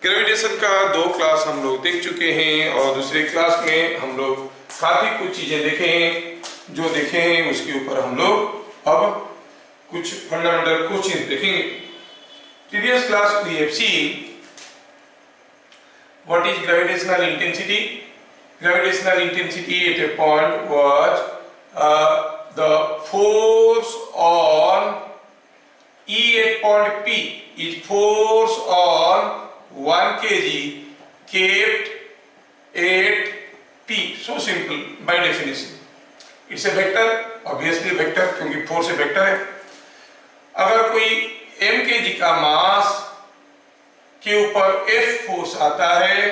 Gravitation का 2 class हम लोग देख चुके हैं और दूसरे क्लास में हम लोग काफी कुछ चीजें देखे हैं। जो देखे हैं उसके ऊपर हम लोग अब कुछ फंडामेंटल क्वेश्चन देखेंगे। Previous class we have seen what is gravitational intensity. Gravitational intensity at a point was the force on E at point P is force on 1 kg kept at P. So simple by definition. It's a vector, obviously vector क्योंकि force a vector है। अगर कोई m kg का मास के ऊपर F force आता है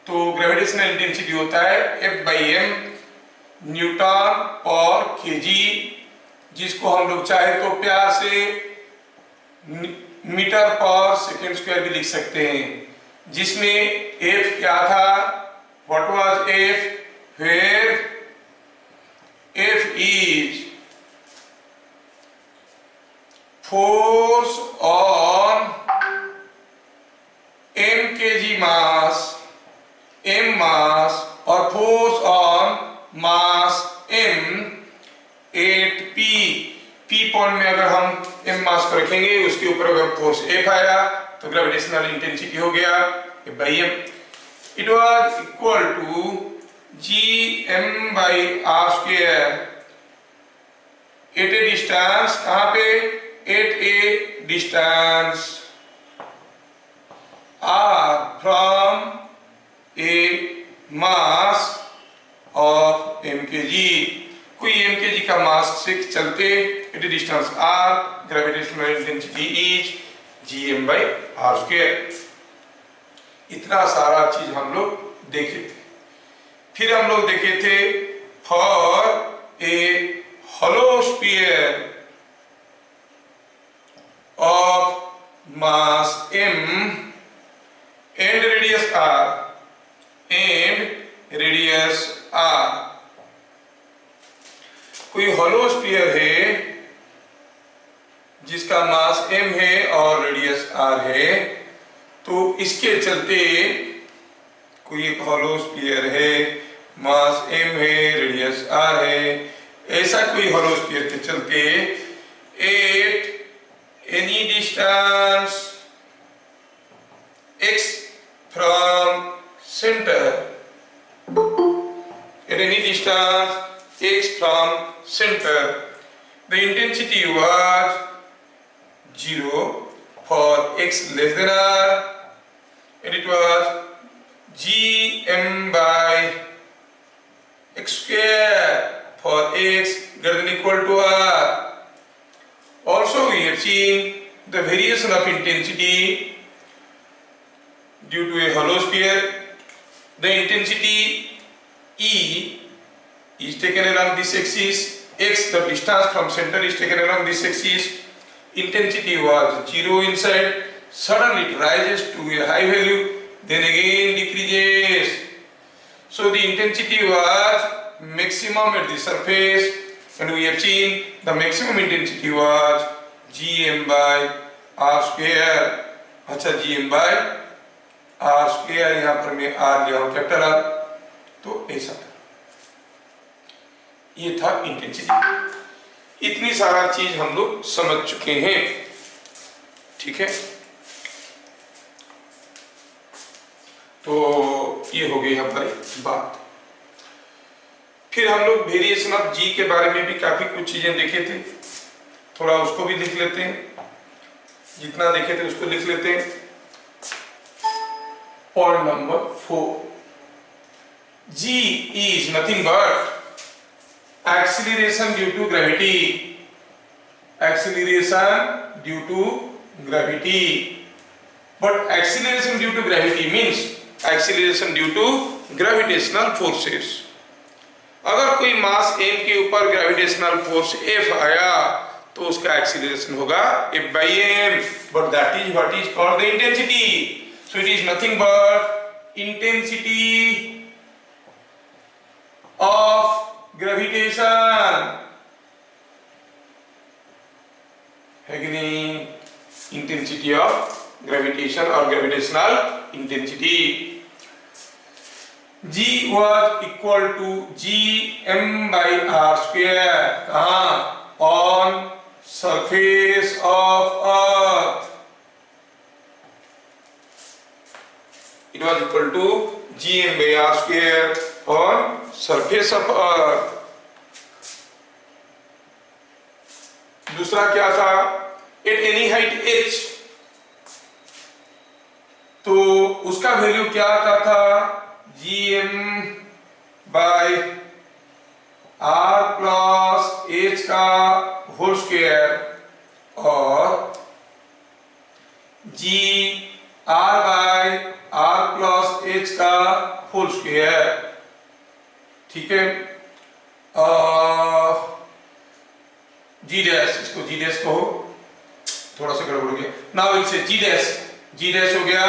तो ग्रेविटेशनल इंटेंसिटी होता है F/m न्यूटन पर केजी, जिसको हम लोग चाहे तो प्यार से मीटर पर सेकेंड स्क्वायर भी लिख सकते हैं, जिसमें F क्या था, what was F, where F is force on m kg mass, m mass और force on mass m at p। p point में अगर हम m मास को रखेंगे उसके ऊपर अगर फोर्स F आया तो ग्रेविटेशनल इंटेंसिटी हो गया F/m। It was equal to gm/r² at a distance, कहां पे, at a distance r from a mass of m kg। कोई m kg का मास से चलते at a distance r, gravitational intensity is gm/r²। इतना सारा चीज हम लोग देखे थे। फिर हम लोग देखे थे for a hollow sphere of mass m and radius r, and radius r। कोई हॉलो स्फीयर है जिसका मास m है और रेडियस r है, तो इसके चलते कोई एक हॉलो स्फीयर है, मास m है, रेडियस r है, ऐसा कोई हॉलो स्फीयर के चलते at any distance x from center, at any distance x from center, the intensity was 0 for x less than r, and it was gm by x square for x greater than equal to r. Also we have seen the variation of intensity due to a hollow sphere. The intensity E is taken along this axis, x the distance from center is taken along this axis. Intensity was 0 inside, suddenly it rises to a high value, then again decreases. So the intensity was maximum at the surface, and we have seen the maximum intensity was gm/r²। अच्छा, gm/r², यहाँ पर मैं r लिया हूं capital R, तो ऐसा था, ये था इंटेंसिटी। इतनी सारा चीज हम लोग समझ चुके हैं, ठीक है। तो ये हो गई हमारी बात। फिर हम लोग वेरिएशन ऑफ g के बारे में भी काफी कुछ चीजें देखे थे, थोड़ा उसको भी लिख लेते हैं, जितना देखे थे उसको लिख लेते हैं। Point number 4, g is nothing but acceleration due to gravity, acceleration due to gravity। but acceleration due to gravity means acceleration due to gravitational forces। अगर कोई मास m के ऊपर ग्रेविटेशनल फोर्स F आया तो उसका एक्सीलरेशन होगा F/m, but that is what is called the intensity। So it is nothing but intensity of gravitation, है कि नहीं, intensity of gravitation or gravitational intensity. G was equal to Gm by r square. कहाँ? On surface of earth. It was equal to Gm by r square on surface of earth. दूसरा क्या था? At any height h, तो उसका value क्या आता था? Gm by r plus h का होल स्क्वायर और g r by r plus h का होल स्क्वायर। ठीक है, g डैश, इसको g डैश कहो, थोड़ा सा गड़बड़ हो गया। नाउ इसे g डैश हो गया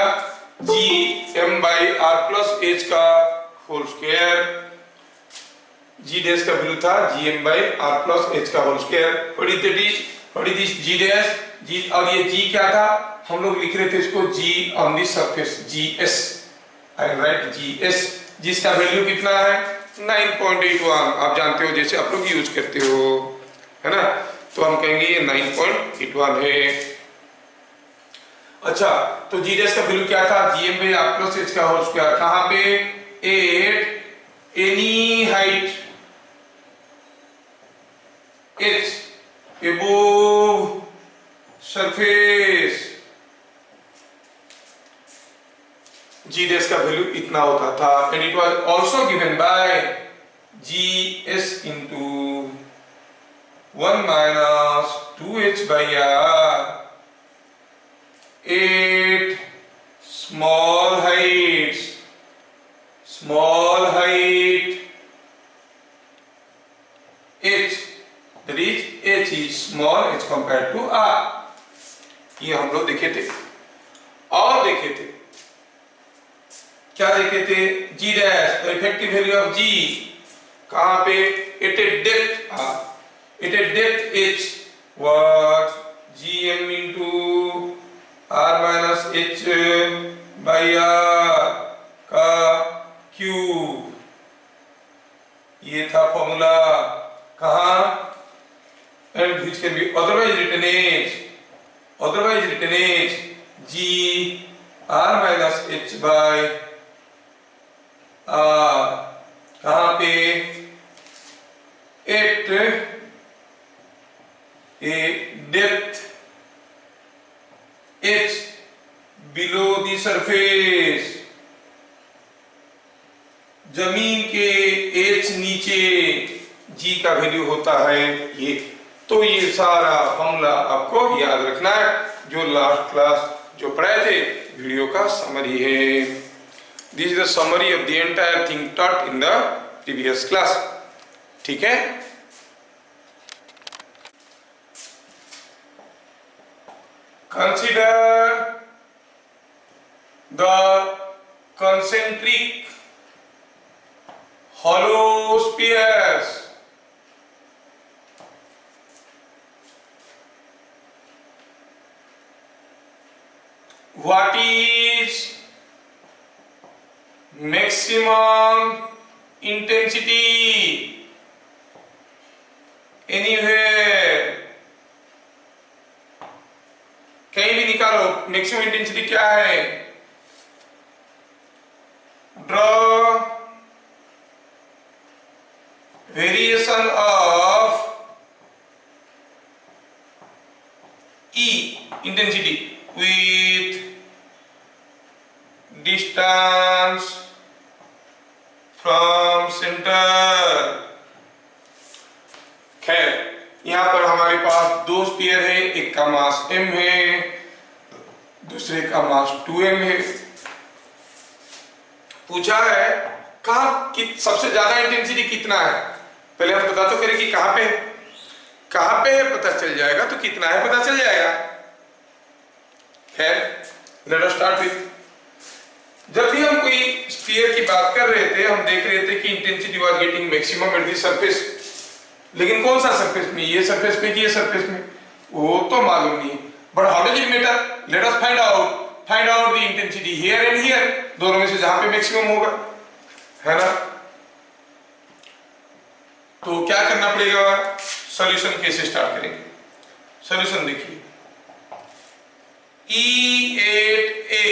Gm by r plus h का होल स्क्वायर। g डैश का वैल्यू था Gm by r plus h का whole square. What is this g dash? g, और ये g क्या था? हम लोग लिख रहे थे इसको g on the surface, gs। I right gs, जिसका वैल्यू कितना है? 9.81। आप जानते हो, जैसे आप लोग यूज करते हो, है ना, तो हम कहेंगे ये 9.81 है। अच्छा, तो जी डैश का वैल्यू क्या था? Gm by r plus h का होल स्क्वायर। कहाँ पे? At any height h above surface, g dash का वैल्यू इतना होता था। And it was also given by gs into 1 minus 2h by r। 8 small height h, that is h is small h compared to r। ये हम लोग देखे थे। और देखे थे, क्या देखे थे? g dash, effective value of g कहाँ पे? At a depth r, at a depth h was gm into r minus h by r का क्यूब। ये था फॉर्मूला। कहाँ? and which can be otherwise written as g r minus h by r। कहाँ पे? at a depth h below the surface, जमीन के h नीचे g का वैल्यू होता है ये। तो ये सारा फॉर्मूला आपको याद रखना है, जो लास्ट क्लास जो पढ़ाए थे, वीडियो का समरी है। This is the summary of the entire thing taught in the previous class. ठीक है, consider the concentric hollow spheres। What is maximum intensity anywhere? कहीं भी निकालो, मैक्सिमम इंटेंसिटी क्या है? Draw variation of E intensity with distance from center। खैर, यहाँ पर हमारे पास दो स्फीयर है, एक का मास m है, दूसरे का मास 2m है। पूछा है कहाँ सबसे ज्यादा इंटेंसिटी कितना है? पहले हम पता तो करें कि कहाँ पे है, पता चल जाएगा तो कितना है पता चल जाएगा। खैर, लेट अस स्टार्ट विथ। जब भी हम कोई स्फीयर की बात कर रहे थे, हम देख रहे थे कि intensity was getting maximum at the surface, लेकिन कौन सा सरफेस में? ये सरफेस में कि ये सरफेस में? वो तो मालूम नहीं। But how does it matter? Let us find out find out the intensity here and here, दोनों में से जहां पे मैक्सिमम होगा, है ना। तो क्या करना पड़ेगा, सॉल्यूशन कैसे स्टार्ट करेंगे। सॉल्यूशन देखिए, E8A,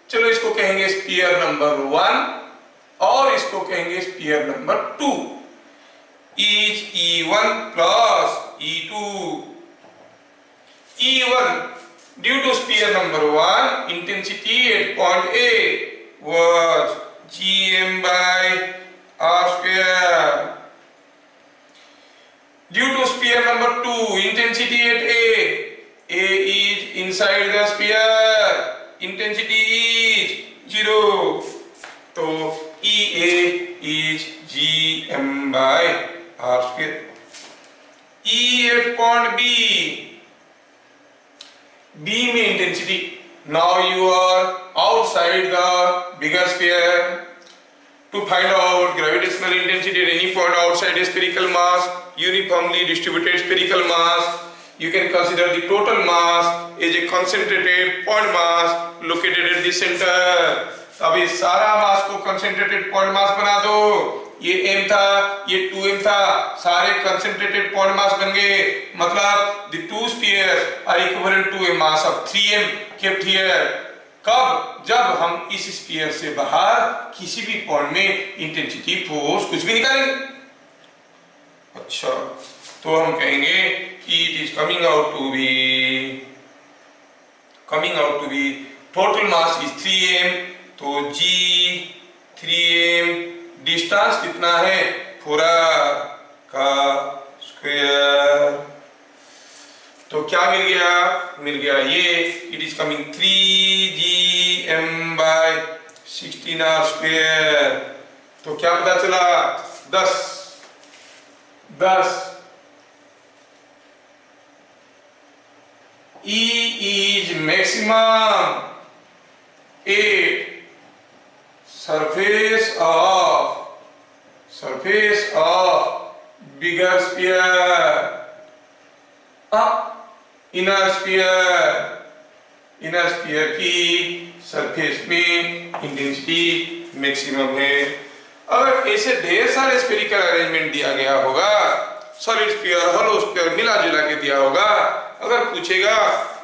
चलो इसको कहेंगे स्फीयर नंबर 1 और इसको कहेंगे sphere number 2, is E1 plus E2। E1 due to sphere number 1 intensity at point A was Gm by R square. Due to sphere number 2 intensity at A is inside the sphere, intensity is 0, तो EA is Gm by R square. E at point B में intensity, now you are outside the bigger sphere. To find out gravitational intensity at any point outside spherical mass, uniformly distributed spherical mass, you can consider the total mass as a concentrated point mass located at the center। अब इस सारा मास को concentrated point mass बना दो, ये m था, ये 2m था, सारे कंसेंट्रेटेड पॉइंट मास बन गए, मतलब the two spheres are equivalent to a mass of 3m kept here। कब, जब हम इस स्फीयर से बाहर किसी भी पॉइंट में इंटेंसिटी फोर्स कुछ भी निकालेंगे। अच्छा, तो हम कहेंगे कि it is coming out to be total mass is 3m, तो G 3m, डिस्टेंस कितना है 4r का स्क्वायर, तो क्या मिल गया ये, it is coming 3gm by 16r square, तो क्या पता चला 10। E is maximum at surface of bigger sphere, inner sphere की सरफेस में इंटेंसिटी मैक्सिमम है। अगर ऐसे ढेर सारे स्फेरिकल अरेंजमेंट दिया गया होगा, सॉलिड स्फीयर, होलो स्फीयर मिला जुला के दिया होगा, अगर पूछेगा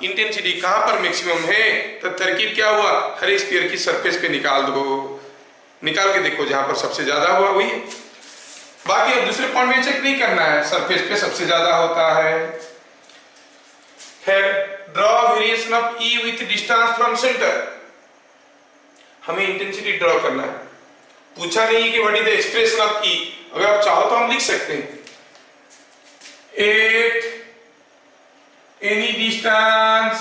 इंटेंसिटी कहां पर मैक्सिमम है, तो तरकीब क्या हुआ, हर एक स्फीयर की सरफेस पे निकाल के देखो, जहां पर सबसे ज्यादा हुआ वही है। बाकी अब दूसरे पॉइंट में चेक नहीं करना है, सरफेस पे सबसे ज्यादा होता है। Draw variation of E with distance from centre, हमें इंटेंसिटी ड्रॉ करना है, पूछा नहीं कि what is the expression of E। अगर आप चाहो तो हम लिख सकते हैं, at any distance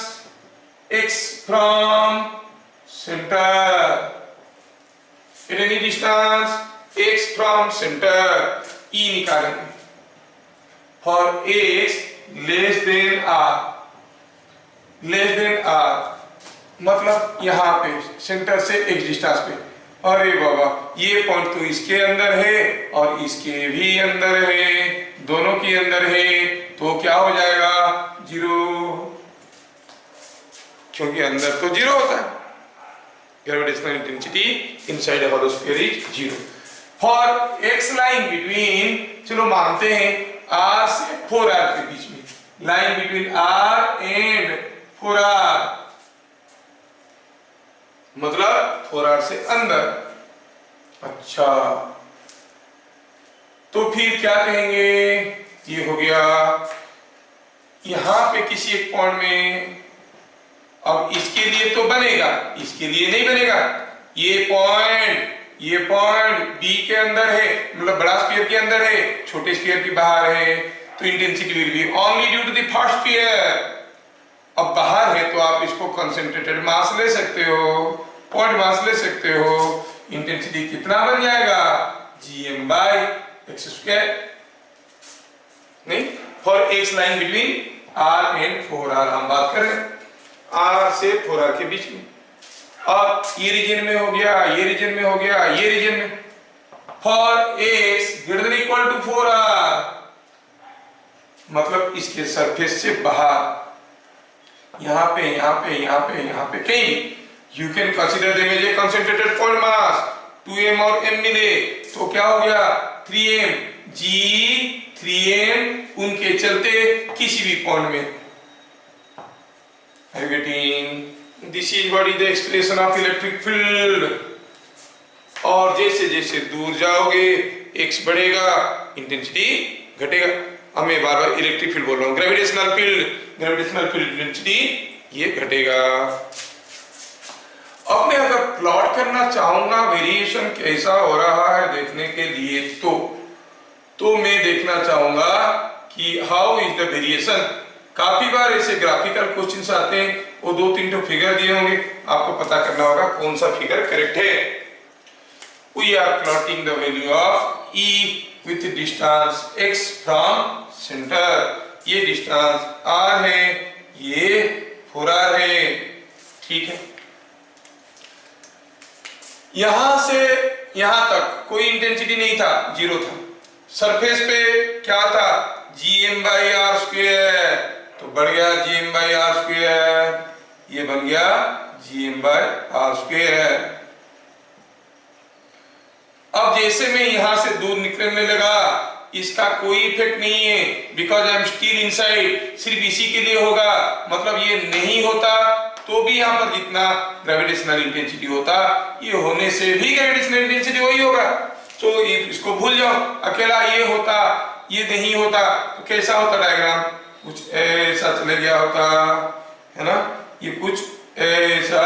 x from center, at any distance x from center, E निकालेंगे for x less than r, मतलब यहाँ पे सेंटर से x डिस्टेंस पे, अरे बाबा ये पॉइंट तो इसके अंदर है और इसके भी अंदर है, दोनों के अंदर है, तो क्या हो जाएगा 0, क्योंकि अंदर तो 0 होता है। Gravitational intensity inside hollow sphere is 0 for x line between, चलो मानते हैं r से 4r के बीच में, line between r and 4r, मतलब 4r से अंदर। अच्छा, तो फिर क्या कहेंगे, ये हो गया यहां पे किसी एक पॉइंट में, अब इसके लिए तो बनेगा, इसके लिए नहीं बनेगा, ये पॉइंट B के अंदर है, मतलब बड़ा स्फीयर के अंदर है, छोटे स्फीयर के बाहर है, तो intensity will be only due to the first sphere. अब बाहर है तो आप इसको कंसंट्रेटेड मास ले सकते हो, पॉइंट मास ले सकते हो, इंटेंसिटी कितना बन जाएगा Gm by x स्क्वायर, नहीं, for x line between r and 4r हम बात कर रहे हैं, r से 4r के बीच में। अब ये रीजन में हो गया, ये रीजन में हो गया, ये रीजन में, for x greater than equal to 4r, मतलब इसके सरफेस से बाहर, यहाँ पे यहाँ पे यहाँ पे यहाँ पे कहीं you can consider them as a concentrated point mass 2m और m मिले तो क्या हो गया 3m g 3m उनके चलते किसी भी पॉइंट में are you getting this is what is the expression of electric field और जैसे जैसे दूर जाओगे x बढ़ेगा इंटेंसिटी घटेगा अब मैं बार बार इलेक्ट्रिक फील्ड बोल रहा हूँ ग्रेविटेशनल फील्ड इंटेंसिटी ये घटेगा अब मैं अगर प्लॉट करना चाहूंगा वेरिएशन कैसा हो रहा है देखने के लिए तो मैं देखना चाहूंगा कि हाउ इज द वेरिएशन काफी बार ऐसे ग्राफिकल क्वेश्चंस आते हैं वो 2-3 तो फिगर दिए होंगे आपको पता करना होगा कौन सा फिगर करेक्ट है we are plotting the value of E with distance x from center ये डिस्टेंस r है ये 4r है ठीक है यहां से यहां तक कोई इंटेंसिटी नहीं था जीरो था सरफेस पे क्या था gm/r² तो बढ़ गया gm/r² ये बन गया gm/r²। अब जैसे मैं यहां से दूर निकलने लगा इसका कोई इफेक्ट नहीं है because I am still inside सिर्फ इसी के लिए होगा मतलब ये नहीं होता तो भी यहाँ पर जितना ग्रेविटेशनल इंटेंसिटी होता ये होने से भी ग्रेविटेशनल इंटेंसिटी वही होगा तो इसको भूल जाओ अकेला ये होता ये नहीं होता तो कैसा होता डायग्राम कुछ ऐसा चले गया होता है ना ये कुछ ऐसा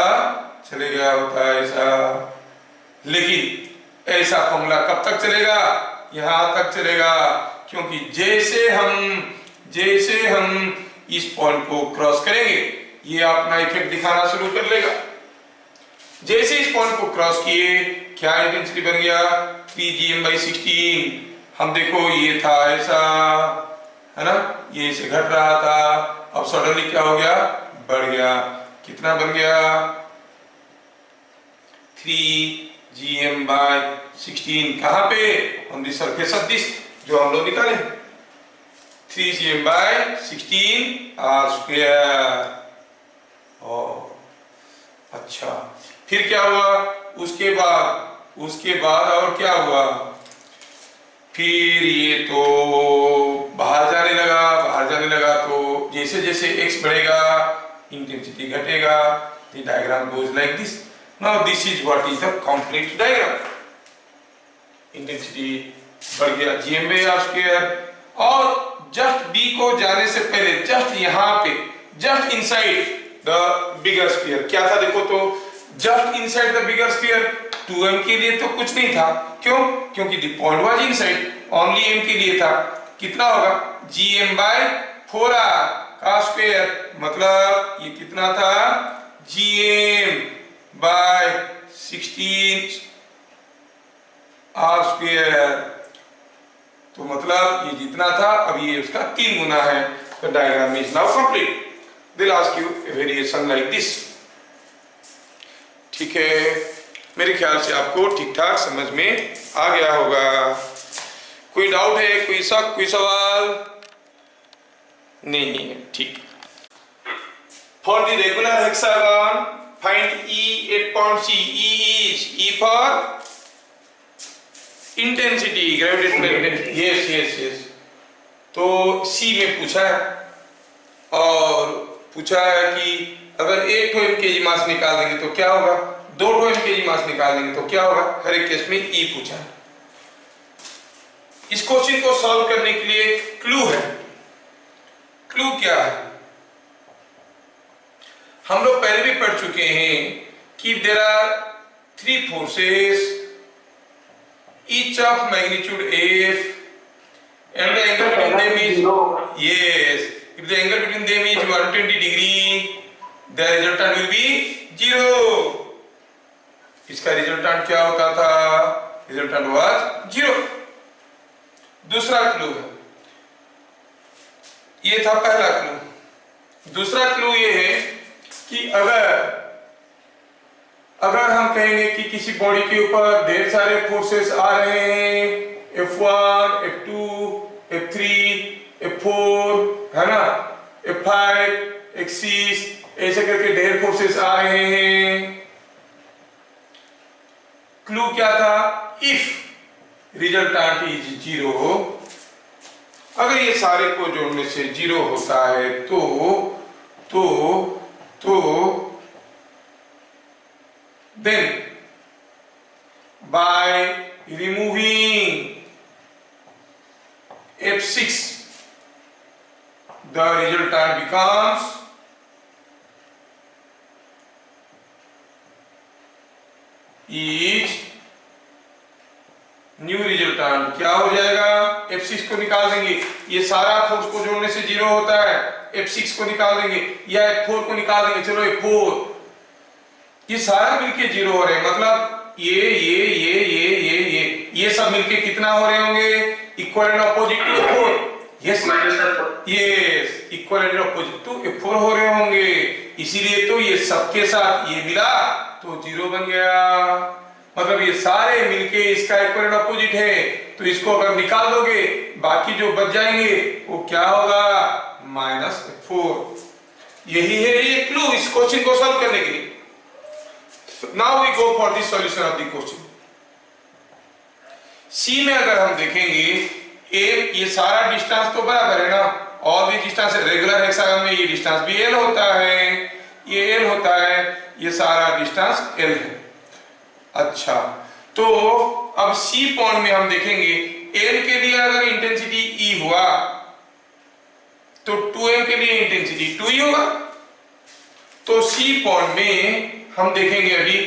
चले गया होता ऐसा लेकिन ऐसा फॉर्मूला कब तक चलेगा यहां तक चलेगा क्योंकि जैसे हम इस पॉइंट को क्रॉस करेंगे ये अपना इफेक्ट दिखाना शुरू कर लेगा जैसे इस पॉइंट को क्रॉस किए क्या इंटेंसिटी बन गया 3gm/16 हम देखो ये था ऐसा है ना ये इसे घट रहा था अब सडनली क्या हो गया बढ़ गया कितना बन गया 3gm/16 कहां पे on the surface of this जो हम लोग निकाले 3gm/16 r²। अच्छा फिर क्या हुआ उसके बाद और क्या हुआ फिर ये तो बाहर जाने लगा तो जैसे जैसे x बढ़ेगा इंटेंसिटी घटेगा the diagram goes like this now this is what is the complete diagram intensity बढ़ गया gm/r² और जस्ट b को जाने से पहले जस्ट यहाँ पे just inside the bigger sphere क्या था देखो तो just inside the bigger sphere 2m के लिए तो कुछ नहीं था क्यों क्योंकि the point was inside only m के लिए था कितना होगा gm/4r का स्क्वायर मतलब ये कितना था gm/16 r² तो मतलब ये जितना था अब ये उसका 3 गुना है तो diagram is now complete they'll ask you a variation like this ठीक है मेरे ख्याल से आपको ठीक ठाक समझ में आ गया होगा कोई डाउट है कोई शक कोई सवाल नहीं है ठीक for the regular hexagon find E at point C E is E for intensity gravitational intensity yes तो C में पूछा है और पूछा है कि अगर 1 kg मास निकाल देंगे तो क्या होगा 2 kg मास निकाल देंगे तो क्या होगा हर एक केस में E पूछा है इस क्वेश्चन को सॉल्व करने के लिए क्लू है क्लू क्या है हम लोग पहले भी पढ़ चुके हैं कि there are 3 forces each of magnitude f and the angle between them is yes if the angle between them is 120 degree the resultant will be 0 इसका रिजल्टेंट क्या होता था रिजल्टेंट वाज 0 दूसरा क्लू है ये था पहला क्लू दूसरा क्लू ये है कि अगर हम कहेंगे कि किसी बॉडी के ऊपर ढेर सारे फोर्सेस आ रहे हैं F1 F2 F3 F4 है ना F5 F6 ऐसे करके ढेर फोर्सेस आ रहे हैं। क्लू क्या था? इफ रिजल्टेंट इज जीरो, अगर ये सारे को जोड़ने से जीरो होता है तो then by removing F6 the resultant becomes is new resultant. क्या हो जाएगा? F6 को निकाल देंगे, ये सारा फोर्स को जोड़ने से जीरो होता है, F6 को निकाल देंगे या F4 को निकाल देंगे। चलो F4, ये सारा मिलके जीरो हो रहे हैं, मतलब ये सब मिलके कितना हो रहे होंगे? Equal and opposite to F4। Yes, equal and opposite to F4 हो रहे होंगे, इसीलिए तो ये सबके साथ ये मिला तो जीरो बन गया। मतलब ये सारे मिलके इसका इक्वल एंड अपोजिट है, तो इसको अगर निकाल दोगे बाकी जो बच जाएंगे वो क्या होगा? -4। यही है ये क्लू इस क्वेश्चन को सॉल्व करने के लिए। Now we go for the solution of the question. C में अगर हम देखेंगे ये सारा डिस्टेंस तो बराबर है ना, और भी डिस्टेंस रेगुलर हेक्सागन में ये डिस्टेंस भी L होता है, ये L होता है, ये सारा डिस्टेंस L है। अच्छा, तो अब सी पॉइंट में हम देखेंगे L के लिए अगर इंटेंसिटी E हुआ तो 2M के लिए इंटेंसिटी 2E होगा। तो सी पॉइंट में हम देखेंगे अभी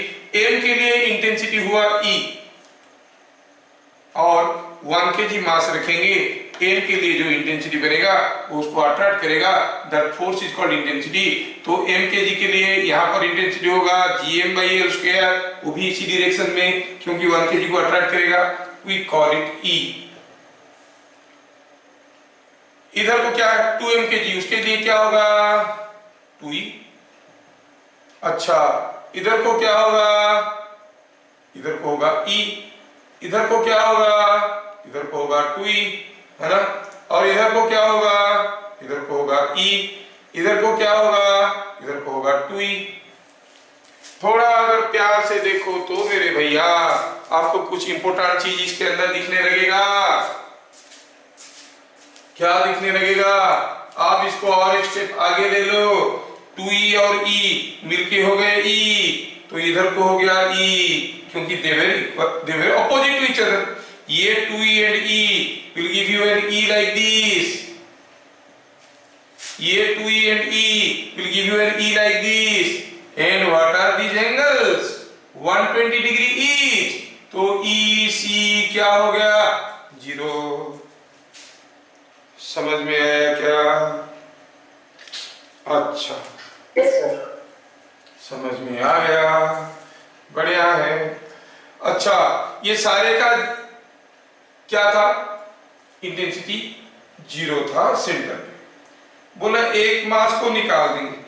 M के लिए इंटेंसिटी हुआ E और 1 kg मास रखेंगे, M के लिए जो इंटेंसिटी बनेगा उसको अट्रैक्ट करेगा, that force is called intensity. तो M kg के लिए यहाँ पर इंटेंसिटी होगा Gm/L², वो भी इसी डायरेक्शन में, क्योंकि 1 kg को अट्रैक्ट करेगा, वी कॉल इट E। इधर को क्या है? 2M kg, उसके लिए क्या होगा? 2E। अच्छा, इधर को क्या होगा? इधर को होगा E। इधर को क्या होगा? इधर को होगा 2E, है ना। और इधर को क्या होगा? इधर को होगा E। इधर को क्या होगा? इधर को होगा 2E। थोड़ा अगर प्यार से देखो तो मेरे भैया आपको कुछ इंपॉर्टेंट चीज इसके अंदर दिखने लगेगा। क्या दिखने लगेगा? आप इसको और एक स्टेप आगे ले लो, 2E और E मिलके हो गए E, तो इधर को हो गया E, क्योंकि they were opposite to each other। ये 2E and E will give you an E like this। ये 2E and E will give you an E like this। And what are these angles? 120 degree each। तो EC क्या हो गया? 0। समझ में आया क्या? अच्छा, समझ में आ गया, बढ़िया है। अच्छा, ये सारे का क्या था? इंटेंसिटी 0 था सेंटर पे। बोला एक मास को निकाल देंगे,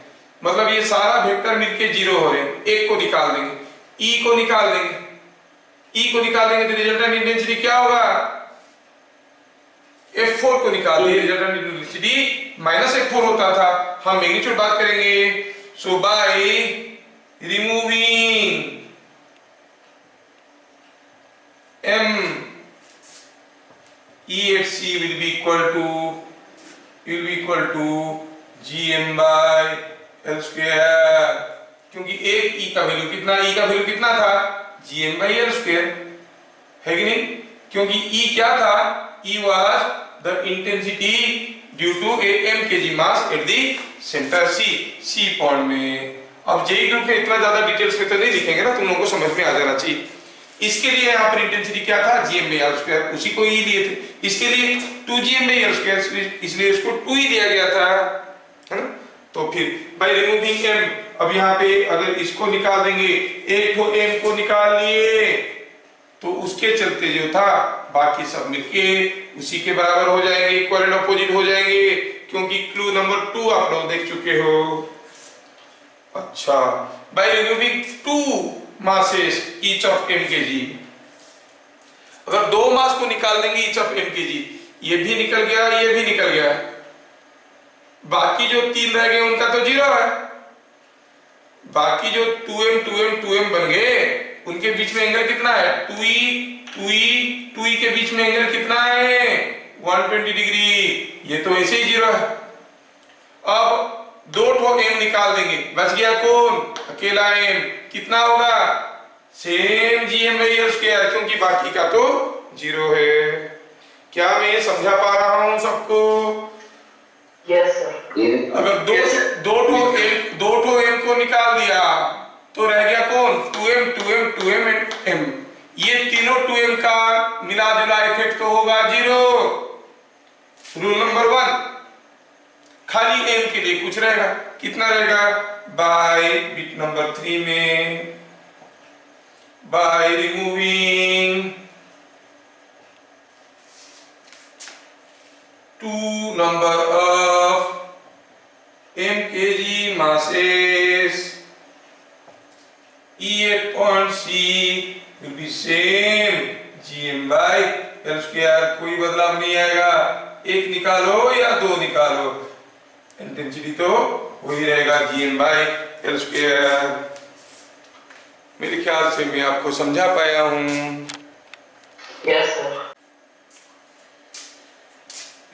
मतलब ये सारा वेक्टर मिलके 0 हो रहे हैं, एक को निकाल देंगे, E को निकाल देंगे। E को निकाल देंगे तो रिजल्टेंट इंटेंसिटी क्या होगा? F4 को निकाल दिए, रिजल्टेंट इंटेंसिटी -F4 होता था। हम मैग्नीट्यूड बात करेंगे। So by removing M, E at C will be equal to Gm/L², क्योंकि एक E का वैल्यू कितना, E का वैल्यू कितना था? Gm/L², है कि नहीं? क्योंकि E क्या था? E was the intensity due to a M kg mass at the center C point में। अब जेई ग्रुप में इतना ज्यादा डिटेल्स में तो नहीं लिखेंगे ना, तुम लोगों को समझ में आ जाना चाहिए। इसके लिए यहाँ पर इंटेंसिटी क्या था? Gm/L², उसी को E दिए थे। इसके लिए 2Gm/L², इसलिए इसको 2E दिया गया था, है ना। तो फिर बाय रिमूविंग M, अब यहाँ पे अगर इसको निकाल देंगे, एक तो M को निकाल लिए तो उसके चलते जो था बाकी सब मिलके उसी के बराबर हो जाएंगे, इक्वल एंड अपोजिट हो जाएंगे, क्योंकि क्लू नंबर 2 आप लोग देख चुके हो। अच्छा, by removing 2 masses each of M kg, अगर 2 मास को निकाल देंगे each of M kg, ये भी निकल गया, ये भी निकल गया, बाकी जो 3 रह गए उनका तो 0 है, बाकी जो 2m 2m 2m बन गए उनके बीच में एंगल कितना है 2e 2e 2e के बीच में एंगल कितना है 120 डिग्री। ये तो ऐसे ही 0 है। अब दो ठो m निकाल देंगे, बच गया कौन अकेला m, कितना होगा सेम gm बाई स्क्वायर, क्योंकि बाकी का तो 0 है। क्या मैं समझा पा रहा हूं सबको? Yes sir. अगर दो ठो m को निकाल दिया तो रह गया कौन 2m 2m 2m and m। ये तीनों 2m का मिला जुला इफेक्ट तो होगा 0। रूल नंबर 1, खाली m के लिए कुछ रहेगा, कितना रहेगा बाय बिट नंबर 3 में by removing 2 number of m kg masses E8 point C will be same gm by L square, कोई बदलाव नहीं आएगा। एक निकालो या दो निकालो, इंटेंसिटी तो वही रहेगा gm by L square। मेरे ख्याल से मैं आपको समझा पाया हूं। Yes sir.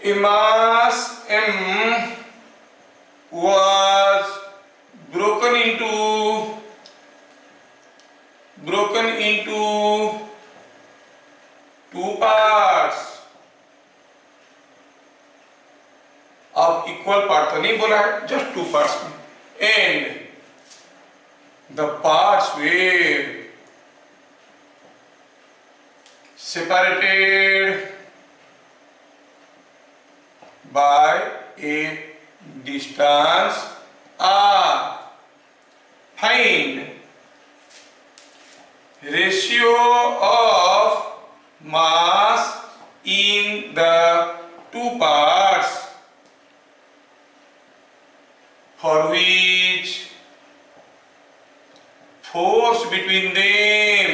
A mass m was broken into two parts। अब इक्वल पार्ट तो नहीं बोला है, जस्ट टू पार्ट्स में, and the parts were separated by a distance r। Find ratio of mass in the two parts for which force between them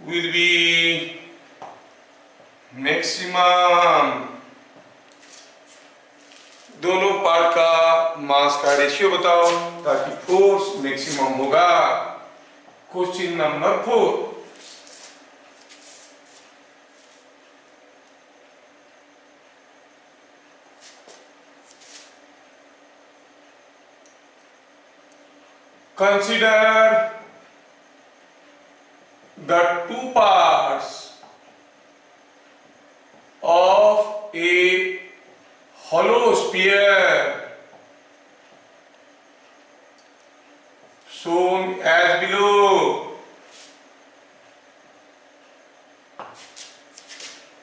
will be maximum. दोनों part का मास का ratio बताओ ताकि फोर्स मैक्सिमम होगा। Question number 4, consider the two parts of a hollow sphere shown as below।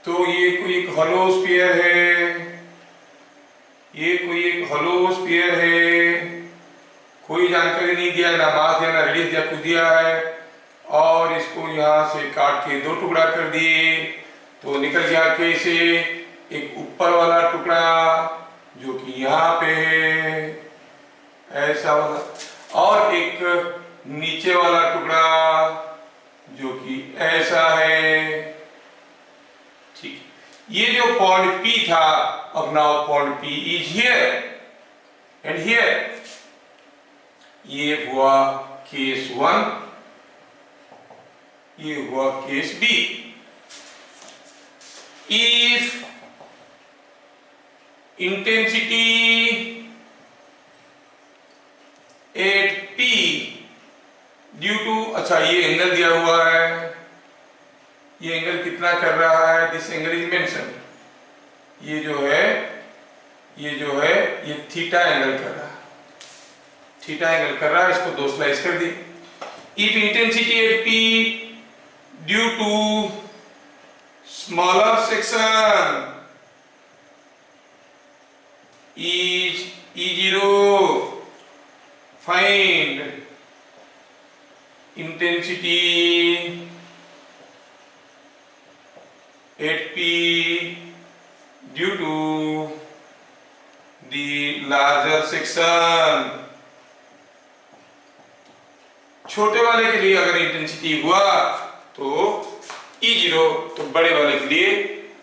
तो ये कोई एक हॉलो स्फीयर है, ये कोई एक हॉलो स्फीयर है, कोई जानकारी नहीं दिया, ना मास दिया ना रेडियस दिया, कुछ दिया है, और इसको यहाँ से काट के दो टुकड़ा कर दिए तो निकल गया कैसे एक ऊपर वाला टुकड़ा जो कि यहाँ पे है ऐसा वाला, और एक नीचे वाला टुकड़ा जो कि ऐसा है। ठीक, ये जो पॉइंट P था, अब now point P is here and here. ये हुआ केस 1, ये हुआ case B। If intensity at P due to, अच्छा ये एंगल दिया हुआ है, ये एंगल कितना कर रहा है, दिस एंगल इज मेंशन, ये जो है ये थीटा एंगल कर रहा है, थीटा एंगल कर रहा है, इसको दो स्लाइस कर दी। If intensity at P due to smaller section is E0, find intensity at P due to the larger section। छोटे वाले के लिए अगर इंटेंसिटी हुआ तो E0, तो बड़े वाले के लिए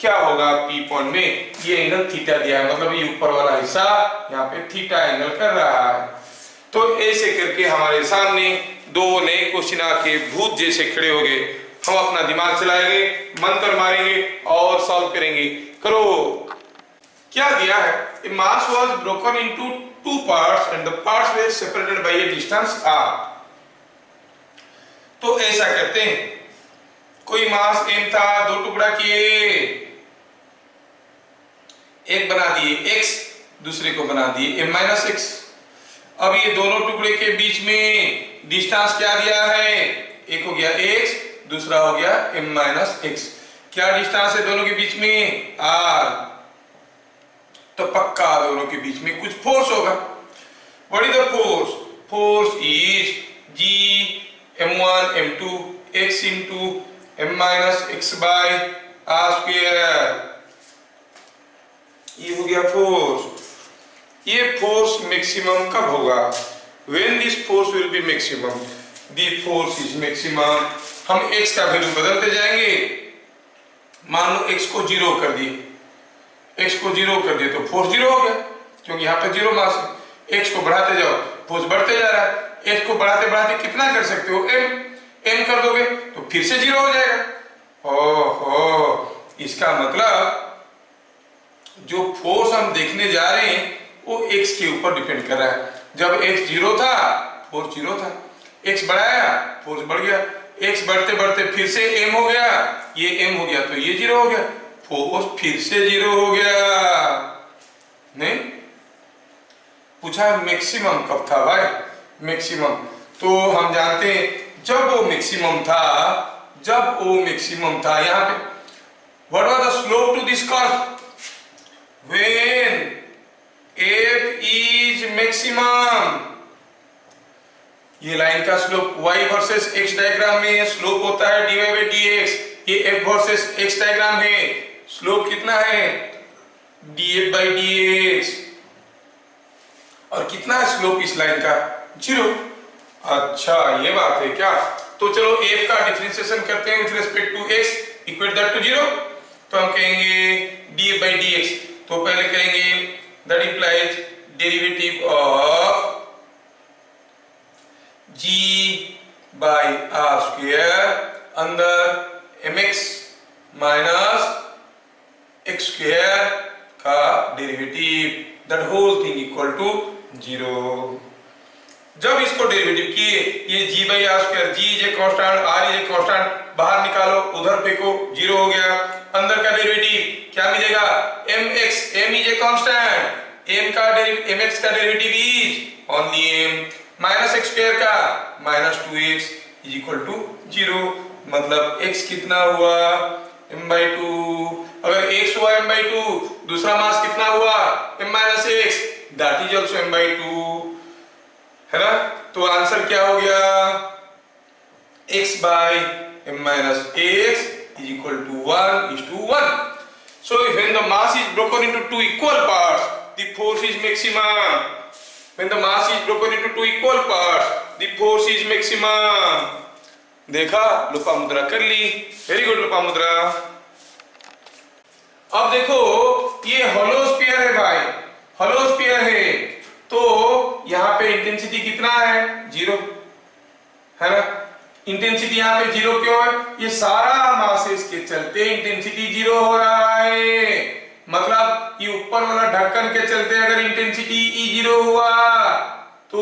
क्या होगा P पॉइंट में, ये एंगल थीटा दिया है, मतलब ये ऊपर वाला हिस्सा यहाँ पे थीटा एंगल कर रहा है। तो ऐसे करके हमारे सामने दो नए क्वेश्चन आके भूत जैसे खड़े हो गए। हम अपना दिमाग चलाएंगे, मंत्र मारेंगे और सॉल्व करेंगे। करो। क्या दिया है, A mass was broken into two parts and the parts were separated by a distance r। तो ऐसा करते हैं, कोई मास m था, दो टुकड़ा किए, एक बना दिए x, दूसरे को बना दिए m-x। अब ये दोनों टुकड़े के बीच में डिस्टेंस क्या दिया है, एक हो गया x, दूसरा हो गया m-x। क्या डिस्टेंस है दोनों के बीच में, r। तो पक्का दोनों के बीच में कुछ फोर्स होगा। What is the force, force is g m1 m2 x into m-x by r square। ये हो गया फोर्स। ये फोर्स मैक्सिमम कब होगा, when this force will be maximum, the force is maximum। हम x का वैल्यू बदलते जाएंगे, मान लो x को 0 कर दिए, x को 0 कर दिए तो फोर्स 0 हो गया, क्योंकि यहाँ पे 0 मास है। x को बढ़ाते जाओ, फोर्स बढ़ते जा रहा है। x को बढ़ाते बढ़ाते कितना कर सकते हो, m कर दोगे तो फिर से 0 हो जाएगा। ओहो, इसका मतलब जो फोर्स हम देखने जा रहे हैं वो x के ऊपर डिपेंड कर रहा है। जब x 0 था, फोर्स 0 था, x बढ़ाया, फोर्स बढ़ गया, x बढ़ते बढ़ते फिर से m हो गया, ये m हो गया तो ये 0 हो गया, फोर्स फिर से 0 हो गया। नहीं पूछा मैक्सिमम कब था भाई, मैक्सिमम तो हम जानते हैं जब वो मैक्सिमम था, जब वो मैक्सिमम था। यहाँ पे what was the slope to this curve, when f is maximum. ये लाइन का स्लोप y वर्सेस x डायग्राम में स्लोप होता है dy by dx। ये f वर्सेस x डायग्राम है, स्लोप कितना है df by dx। और कितना है स्लोप इस लाइन का, 0। अच्छा ये बात है क्या, तो चलो f का डिफरेंशिएशन करते हैं with respect to x, equate that to 0। तो हम कहेंगे df by dx, तो पहले कहेंगे that implies derivative of g by r square अंदर mx minus x square का derivative, that whole thing equal to 0। जब इसको डेरिवेटिव किए, ये g by r square, g is a constant, r is a constant, बाहर निकालो, उधर फेंको, 0 हो गया। अंदर का डेरिवेटिव क्या मिलेगा, mx, m is a constant, mx का derivative is only m, minus x square का minus 2x is equal to 0। मतलब x कितना हुआ, m/2। अगर x हुआ m/2, दूसरा मास कितना हुआ m-x, that is also m/2, है ना। तो आंसर क्या हो गया, x by m-x is equal to 1:1। So when the mass is broken into two equal parts, the force is maximum। When the mass is broken into two equal parts, the force is maximum। देखा, लोपामुद्रा कर ली, very good Lopamudra. अब देखो ये होलो sphere है भाई, होलो sphere है, तो यहाँ पे इंटेंसिटी कितना है, 0 है ना। इंटेंसिटी यहाँ पे 0 क्यों है, ये सारा मासेस के चलते इंटेंसिटी 0 हो रहा है। मतलब ये ऊपर वाला ढक्कन के चलते अगर इंटेंसिटी E0 हुआ तो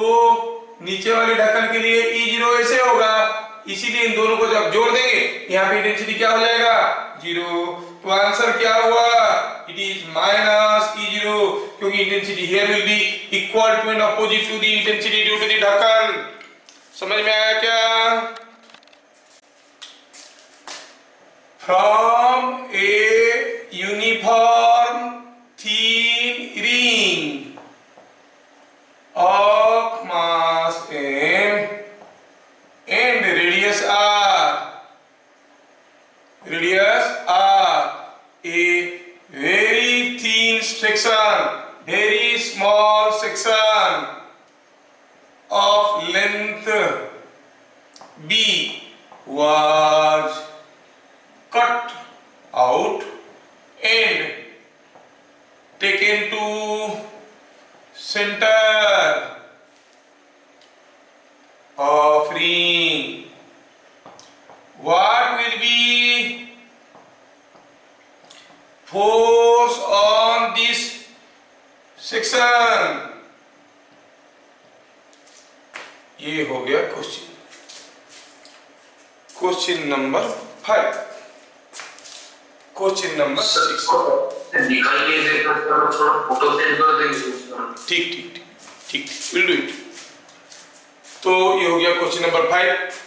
नीचे वाले ढक्कन के लिए E0 ऐसे होगा। इसीलिए इन दोनों को जब जोड़ देंगे यहाँ पे इंटेंसिटी क्या हो जाएगा, 0। तो आंसर क्या हुआ, इट इज माइनस E0, क्योंकि intensity here will be equal to and opposite to the intensity due to the ढक्कन। समझ में आया क्या। From a uniform thin ring of mass m and radius r, a very thin section, very small section of length b was cut out offering. What will be force on this section? ये हो गया question. Question number 5। Question number 6 निकाल के देखो, थोड़ा photo send कर देंगे। ठीक ठीक ठीक ठीक, विल डू इट। तो ये हो गया question number 5।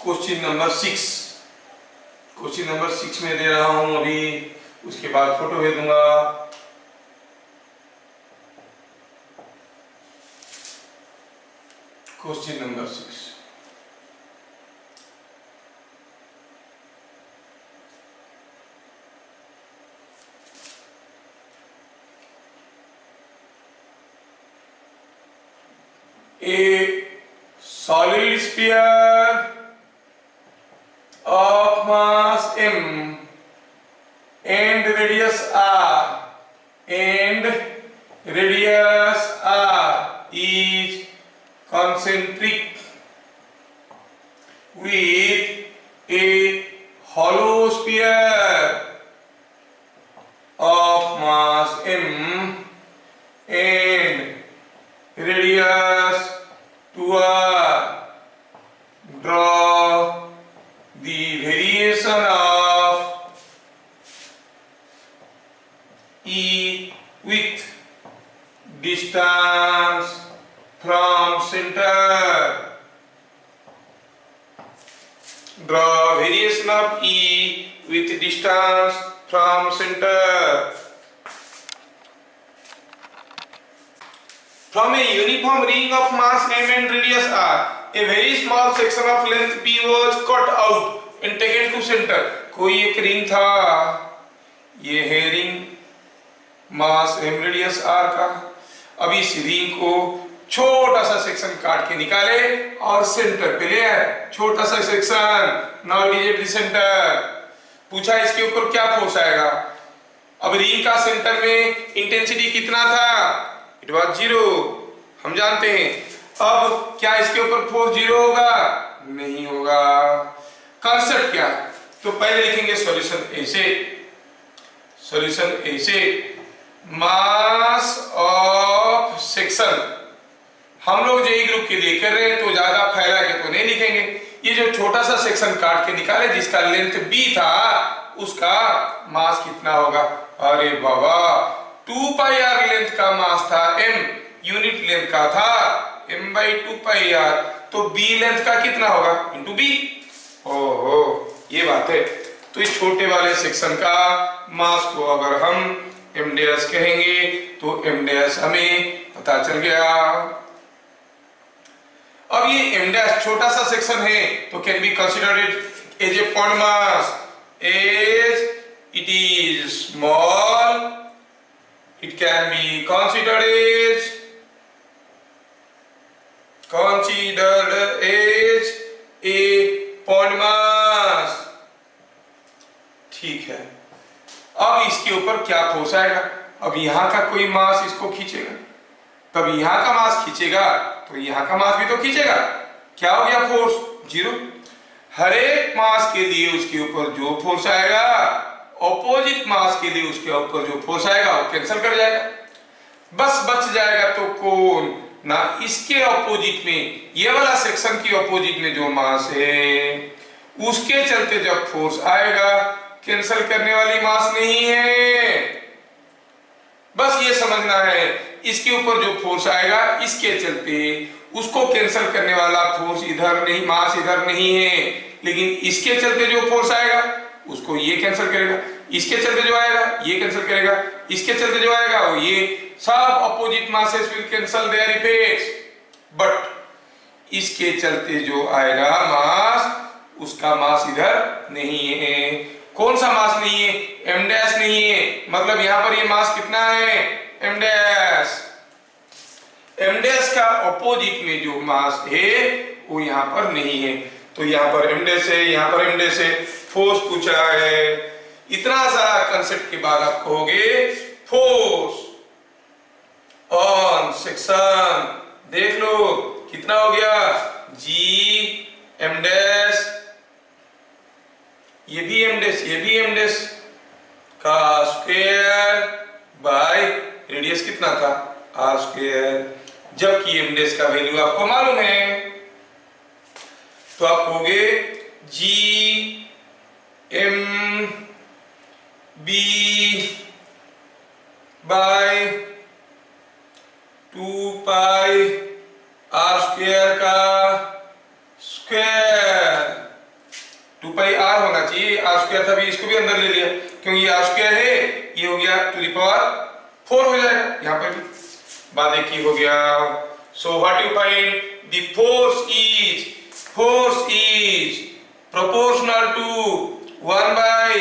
Question number 6, question number 6 में दे रहा हूं अभी, उसके बाद फोटो भेज दूंगा। Question number 6, a solid sphere of mass m and radius r is concentric with a hollow sphere of mass m and radius 2r. Draw the variation of E with distance from center. Draw variation of E with distance from center. From a uniform ring of mass m and radius r, a very small section of length b was cut out and taken to center. कोई एक ring था, ये है ring मास m radius r का। अब इस ring को छोटा सा सेक्शन काट के निकाले और सेंटर पे ले आए। छोटा सा section, now it is at the centre. पूछा इसके ऊपर क्या फोर्स आएगा। अब रिंग का सेंटर में इंटेंसिटी कितना था? इट वॉज 0, हम जानते हैं। अब क्या इसके ऊपर फोर्स 0 होगा? नहीं होगा। कांसेप्ट क्या? तो पहले लिखेंगे सॉल्यूशन ऐसे, सॉल्यूशन ऐसे, मास ऑफ सेक्शन। हम लोग जेई ग्रुप के लिए कर रहे हैं तो ज्यादा फैला के तो नहीं लिखेंगे। ये जो छोटा सा सेक्शन काट के निकाले जिसका लेंथ b था, उसका मास कितना होगा? अरे बाबा, 2 पाई आर लेंथ का मास था, m यूनिट लेंथ का था, m/2 पाई आर, तो b लेंथ का कितना होगा? Into b। ओहो, ये बात है। तो इस छोटे वाले सेक्शन का मास को अगर हम m डैश कहेंगे तो m डैश हमें पता चल गया। अब ये m डैश छोटा सा सेक्शन है तो can be considered as a point mass, as it is small it can be considered as a point mass। ठीक है। अब इसके ऊपर क्या फोर्स आएगा? अब यहाँ का कोई मास इसको खींचेगा, तब यहाँ का मास खींचेगा तो यहाँ का मास भी तो खींचेगा। क्या हो गया? फोर्स 0। हर एक मास के लिए उसके ऊपर जो फोर्स आएगा, ऑपोजिट मास के लिए उसके ऊपर जो फोर्स आएगा वो कैंसिल कर जाएगा। बस बच जाएगा तो कौन ना, इसके ऑपोजिट में, ये वाला सेक्शन की ऑपोजिट में जो मास है उसके चलते जब फोर्स आएगा, कैंसिल करने वाली मास नहीं है। बस ये समझना है, इसके ऊपर जो फोर्स आएगा इसके चलते उसको कैंसिल करने वाला फोर्स इधर नहीं, मास इधर नहीं है, लेकिन इसके चलते जो फोर्स आएगा उसको ये कैंसिल करेगा, इसके चलते जो आएगा ये कैंसिल करेगा, इसके चलते जो आएगा वो ये। सब opposite masses will cancel there effects, but इसके चलते जो आएगा मास, उसका मास इधर नहीं है। कौन सा मास नहीं है? m डैश नहीं है। मतलब यहां पर ये मास कितना है? m dash. m डैश का अपोजिट में जो मास है वो यहां पर नहीं है, तो यहां पर m डैश है, यहां पर m डैश है। फोर्स पूछा है। इतना सारा कंसेप्ट के बाद आप कहोगे फोर्स ऑन सेक्शन। देख लो कितना हो गया जी एम डैश, ये भी एम डैश, ये भी एम डैश का स्क्वायर बाय रेडियस कितना था आर स्क्वायर, जबकि एम डैश का वैल्यू आपको मालूम है। तो आप कहोगे g m b by 2 pi r square का स्क्वायर, 2 पाई आर होना चाहिए, आर स्क्वायर था भी, इसको भी अंदर ले लिया क्योंकि ये आर स्क्वायर है, ये हो गया टू द पावर 4 हो जाएगा, यहाँ पर भी बात एक ही हो गया। So what you find the force is proportional to 1 by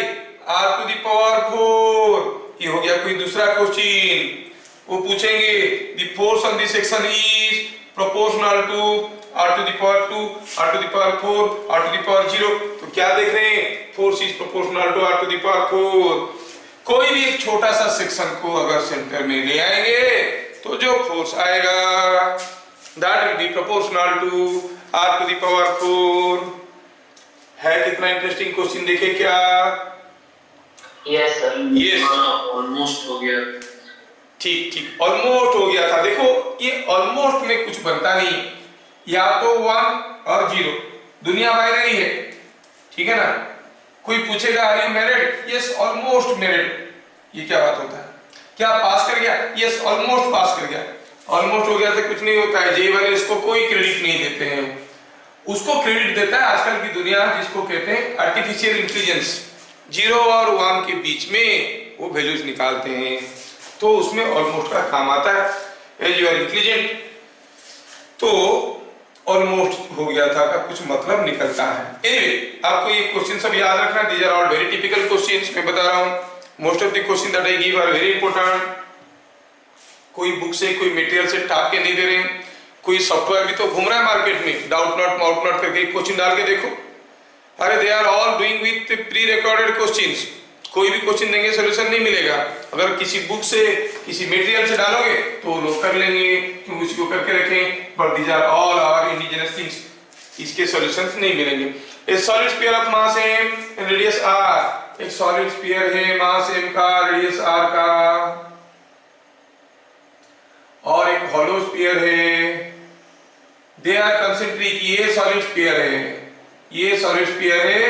r to the power 4। ये हो गया कोई दूसरा क्वेश्चन, वो पूछेंगे the force on the section is proportional to r to the power 2, r to the power 4, r to the power 0। तो क्या देख रहे हैं, force is proportional to r to the power 4। कोई भी एक छोटा सा सेक्शन को अगर सेंटर में ले आएंगे तो जो फोर्स आएगा that will be proportional to r to the power 4। है कितना इंटरेस्टिंग क्वेश्चन, देखे क्या? Yes sir, Yes. ऑलमोस्ट हो गया। ठीक ठीक, ऑलमोस्ट हो गया था। देखो ये ऑलमोस्ट में कुछ बनता नहीं, या तो 1 और 0, दुनिया बाइनरी है, ठीक है ना। कोई पूछेगा are you married, yes almost married, ये क्या बात होता है? क्या पास कर गया, यस ऑलमोस्ट पास कर गया। ऑलमोस्ट हो गया तो कुछ नहीं होता है, जे वाले इसको कोई क्रेडिट नहीं देते हैं, उसको क्रेडिट देता है आजकल की दुनिया, जिसको कहते हैं आर्टिफिशियल इंटेलिजेंस। 0 और 1 के बीच में वो वैल्यूज निकालते हैं, तो उसमें ऑलमोस्ट का काम आता है। एज यू आर इंटेलिजेंट, तो ऑलमोस्ट हो गया था का कुछ मतलब निकलता है। एनीवे, आपको ये क्वेश्चन सब याद रखना, these are all very typical questions. मैं बता रहा हूं most of the question that I give are very important. कोई बुक से कोई मटेरियल से टाप के नहीं दे रहे हैं, कोई सॉफ्टवेयर भी तो घूम रहा है मार्केट में, डाउट नॉट माउट नॉट करके क्वेश्चन डाल के देखो। अरे they are all doing with pre recorded questions, कोई भी क्वेश्चन देंगे सोल्यूशन नहीं मिलेगा। अगर किसी बुक से किसी मटेरियल से डालोगे तो लोग कर लेंगे, क्यों उसको करके रखें, but these are all our indigenous things, इसके सॉल्यूशंस नहीं मिलेंगे। A solid sphere of mass m and radius r, एक सॉलिड स्फीयर है मास m का, रेडियस r का, और एक हॉलो स्फीयर है, दे आर कंसेंट्रिक। ये सॉलिड स्फीयर है, ये सॉलिड स्फीयर है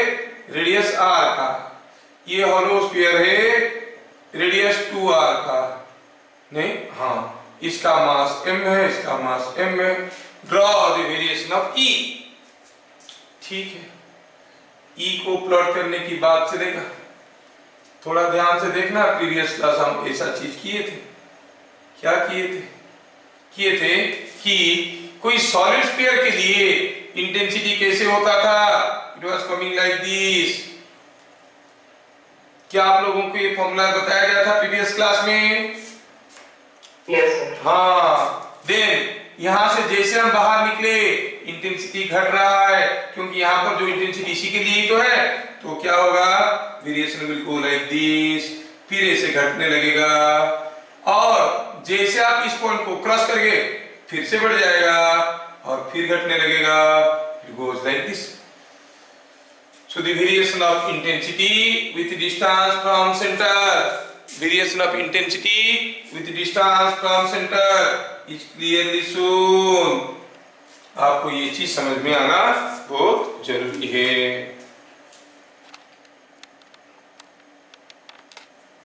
रेडियस r का, ये हॉलो स्फीयर है रेडियस 2r का, नहीं हाँ, इसका मास m है, इसका मास m है। Draw the variation of e, ठीक है। e को प्लॉट करने की बात चलेगा, थोड़ा ध्यान से देखना, प्रीवियस क्लास हम ऐसा चीज किए थे। क्या किए थे? किए थे कि कोई सॉलिड स्फीयर के लिए इंटेंसिटी कैसे होता था, it was coming like this. क्या आप लोगों को ये फॉर्मूला बताया गया था प्रीवियस क्लास में? Yes sir. हाँ, देन यहां से जैसे हम बाहर निकले इंटेंसिटी घट रहा है, क्योंकि यहां पर जो इंटेंसिटी इसी के लिए तो है, तो क्या होगा, variation will go like this, फिर ऐसे घटने लगेगा, और जैसे आप इस पॉइंट को क्रॉस करेंगे फिर से बढ़ जाएगा और फिर घटने लगेगा, it goes like this. So the variation of intensity with distance from center, variation of intensity with distance from center is clearly shown। आपको ये चीज समझ में आना बहुत जरूरी है।